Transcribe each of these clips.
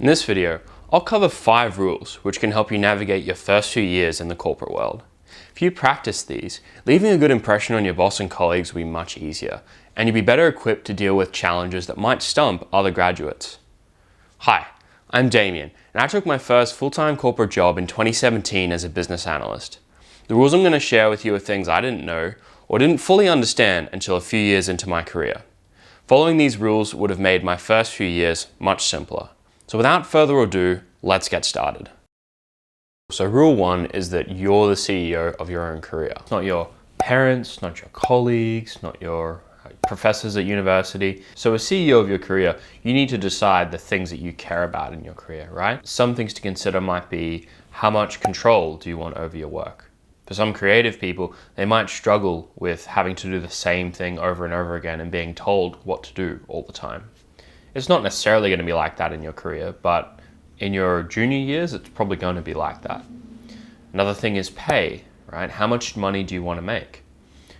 In this video, I'll cover 5 rules which can help you navigate your first few years in the corporate world. If you practice these, leaving a good impression on your boss and colleagues will be much easier, and you'll be better equipped to deal with challenges that might stump other graduates. Hi, I'm Damian, and I took my first full-time corporate job in 2017 as a business analyst. The rules I'm going to share with you are things I didn't know or didn't fully understand until a few years into my career. Following these rules would have made my first few years much simpler. So without further ado, let's get started. So rule 1 is that you're the CEO of your own career. It's not your parents, not your colleagues, not your professors at university. So as CEO of your career, you need to decide the things that you care about in your career, right? Some things to consider might be, how much control do you want over your work? For some creative people, they might struggle with having to do the same thing over and over again and being told what to do all the time. It's not necessarily going to be like that in your career, but in your junior years, it's probably going to be like that. Another thing is pay, right? How much money do you want to make?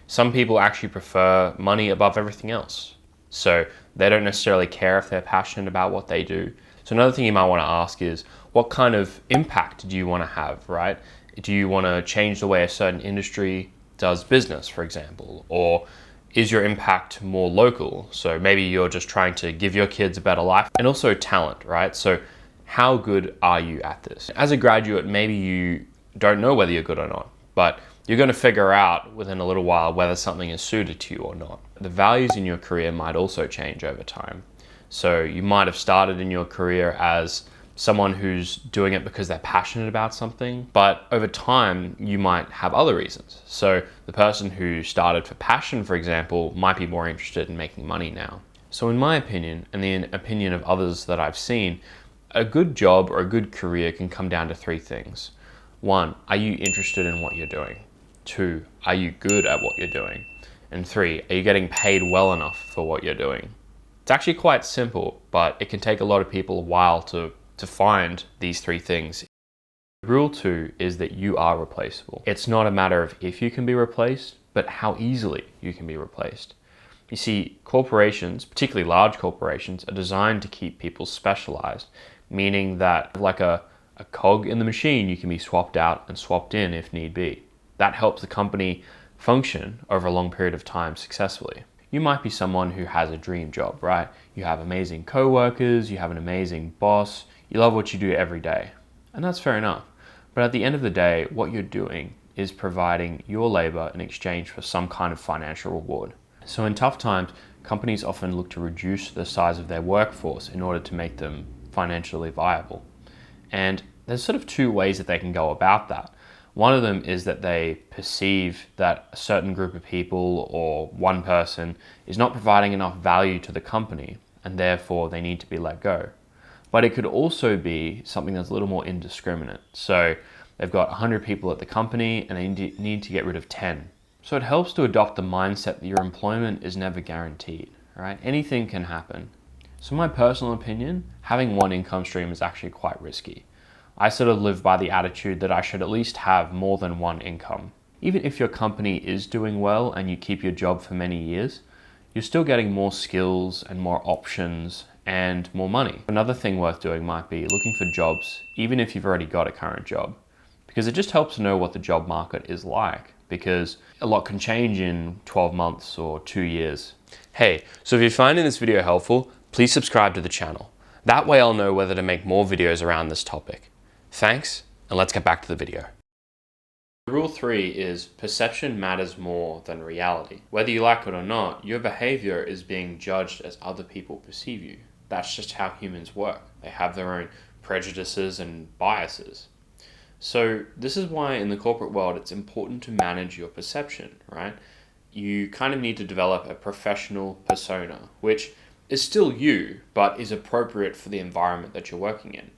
Some people actually prefer money above everything else. So they don't necessarily care if they're passionate about what they do. So another thing you might want to ask is, what kind of impact do you want to have, right? Do you want to change the way a certain industry does business, for example? Or is your impact more local? So maybe you're just trying to give your kids a better life. And also talent, right? So how good are you at this? As a graduate, maybe you don't know whether you're good or not, but you're going to figure out within a little while whether something is suited to you or not. The values in your career might also change over time. So you might have started in your career as someone who's doing it because they're passionate about something, but over time you might have other reasons. So the person who started for passion, for example, might be more interested in making money now. So in my opinion, and the opinion of others that I've seen, a good job or a good career can come down to 3 things. 1, are you interested in what you're doing? 2, are you good at what you're doing? And 3, are you getting paid well enough for what you're doing? It's actually quite simple, but it can take a lot of people a while to find these 3 things. Rule 2 is that you are replaceable. It's not a matter of if you can be replaced, but how easily you can be replaced. You see, corporations, particularly large corporations, are designed to keep people specialized, meaning that like a cog in the machine, you can be swapped out and swapped in if need be. That helps the company function over a long period of time successfully. You might be someone who has a dream job, right? You have amazing coworkers, you have an amazing boss, you love what you do every day. And that's fair enough. But at the end of the day, what you're doing is providing your labor in exchange for some kind of financial reward. So in tough times, companies often look to reduce the size of their workforce in order to make them financially viable. And there's sort of 2 ways that they can go about that. One of them is that they perceive that a certain group of people or one person is not providing enough value to the company, and therefore they need to be let go. But it could also be something that's a little more indiscriminate. So they've got 100 people at the company and they need to get rid of 10. So it helps to adopt the mindset that your employment is never guaranteed, right? Anything can happen. So in my personal opinion, having one income stream is actually quite risky. I sort of live by the attitude that I should at least have more than one income. Even if your company is doing well and you keep your job for many years, you're still getting more skills and more options and more money. Another thing worth doing might be looking for jobs, even if you've already got a current job, because it just helps to know what the job market is like, because a lot can change in 12 months or 2 years. Hey, so if you're finding this video helpful, please subscribe to the channel. That way I'll know whether to make more videos around this topic. Thanks, and let's get back to the video. Rule 3 is perception matters more than reality. Whether you like it or not, your behavior is being judged as other people perceive you. That's just how humans work. They have their own prejudices and biases. So this is why in the corporate world, it's important to manage your perception, right? You kind of need to develop a professional persona, which is still you, but is appropriate for the environment that you're working in.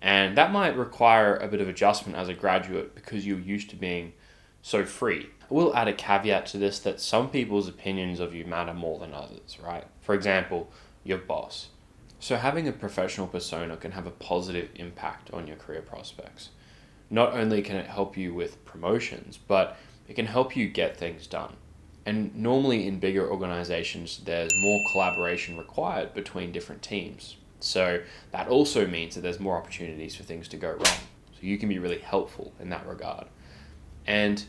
And that might require a bit of adjustment as a graduate because you're used to being so free. I will add a caveat to this that some people's opinions of you matter more than others, right? For example, your boss. So having a professional persona can have a positive impact on your career prospects. Not only can it help you with promotions, but it can help you get things done. And normally in bigger organizations, there's more collaboration required between different teams. So that also means that there's more opportunities for things to go wrong. So you can be really helpful in that regard. And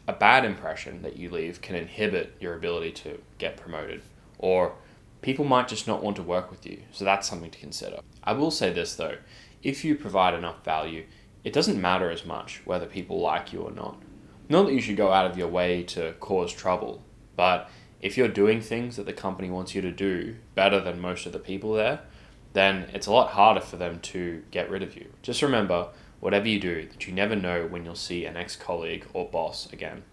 a bad impression that you leave can inhibit your ability to get promoted, or people might just not want to work with you. So that's something to consider. I will say this though, if you provide enough value, it doesn't matter as much whether people like you or not. Not that you should go out of your way to cause trouble, but if you're doing things that the company wants you to do better than most of the people there, then it's a lot harder for them to get rid of you. Just remember, whatever you do, that you never know when you'll see an ex-colleague or boss again.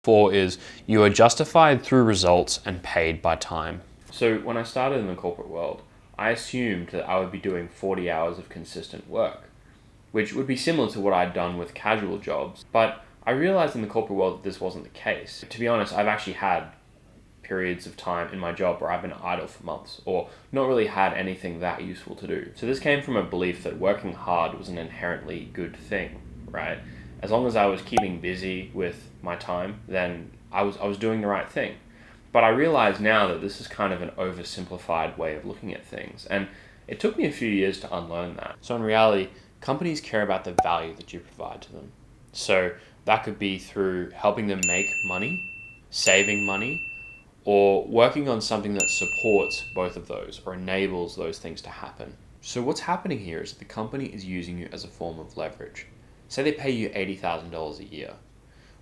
4 is you are justified through results and paid by time. So when I started in the corporate world, I assumed that I would be doing 40 hours of consistent work, which would be similar to what I'd done with casual jobs. But I realized in the corporate world that this wasn't the case. To be honest, I've actually had periods of time in my job where I've been idle for months or not really had anything that useful to do. So this came from a belief that working hard was an inherently good thing, right? As long as I was keeping busy with my time, then I was doing the right thing. But I realize now that this is kind of an oversimplified way of looking at things, and it took me a few years to unlearn that. So in reality, companies care about the value that you provide to them. So that could be through helping them make money, saving money, or working on something that supports both of those or enables those things to happen. So what's happening here is that the company is using you as a form of leverage. Say they pay you $80,000 a year.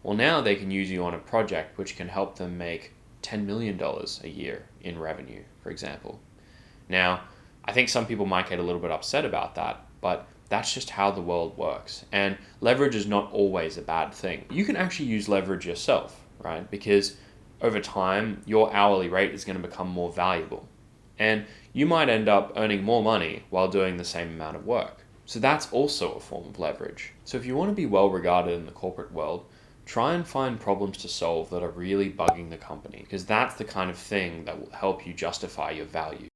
Well, now they can use you on a project which can help them make $10 million a year in revenue, for example. Now, I think some people might get a little bit upset about that, but that's just how the world works. And leverage is not always a bad thing. You can actually use leverage yourself, right? Because over time, your hourly rate is going to become more valuable. And you might end up earning more money while doing the same amount of work. So that's also a form of leverage. So if you want to be well regarded in the corporate world, try and find problems to solve that are really bugging the company, because that's the kind of thing that will help you justify your value.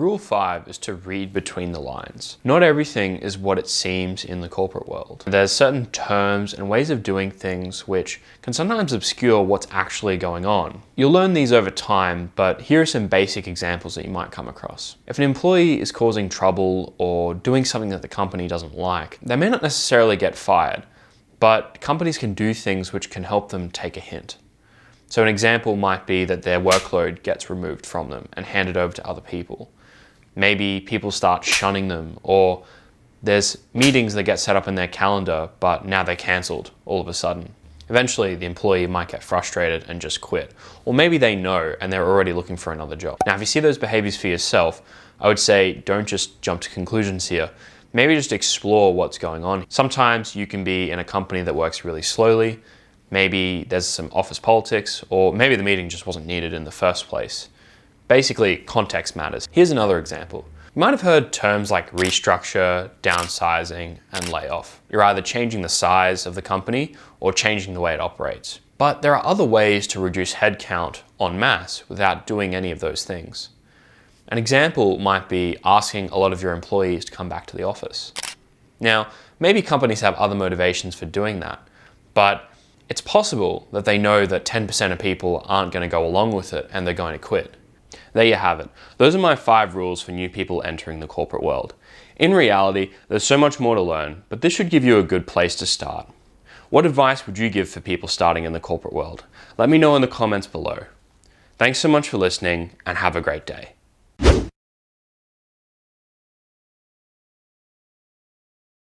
Rule 5 is to read between the lines. Not everything is what it seems in the corporate world. There's certain terms and ways of doing things which can sometimes obscure what's actually going on. You'll learn these over time, but here are some basic examples that you might come across. If an employee is causing trouble or doing something that the company doesn't like, they may not necessarily get fired, but companies can do things which can help them take a hint. So an example might be that their workload gets removed from them and handed over to other people. Maybe people start shunning them, or there's meetings that get set up in their calendar, but now they're cancelled all of a sudden. Eventually, the employee might get frustrated and just quit. Or maybe they know and they're already looking for another job. Now, if you see those behaviors for yourself, I would say don't just jump to conclusions here. Maybe just explore what's going on. Sometimes you can be in a company that works really slowly. Maybe there's some office politics, or maybe the meeting just wasn't needed in the first place. Basically, context matters. Here's another example. You might have heard terms like restructure, downsizing, and layoff. You're either changing the size of the company or changing the way it operates. But there are other ways to reduce headcount en masse without doing any of those things. An example might be asking a lot of your employees to come back to the office. Now, maybe companies have other motivations for doing that, but it's possible that they know that 10% of people aren't going to go along with it and they're going to quit. There you have it. Those are my 5 rules for new people entering the corporate world. In reality, there's so much more to learn, but this should give you a good place to start. What advice would you give for people starting in the corporate world? Let me know in the comments below. Thanks so much for listening, and have a great day.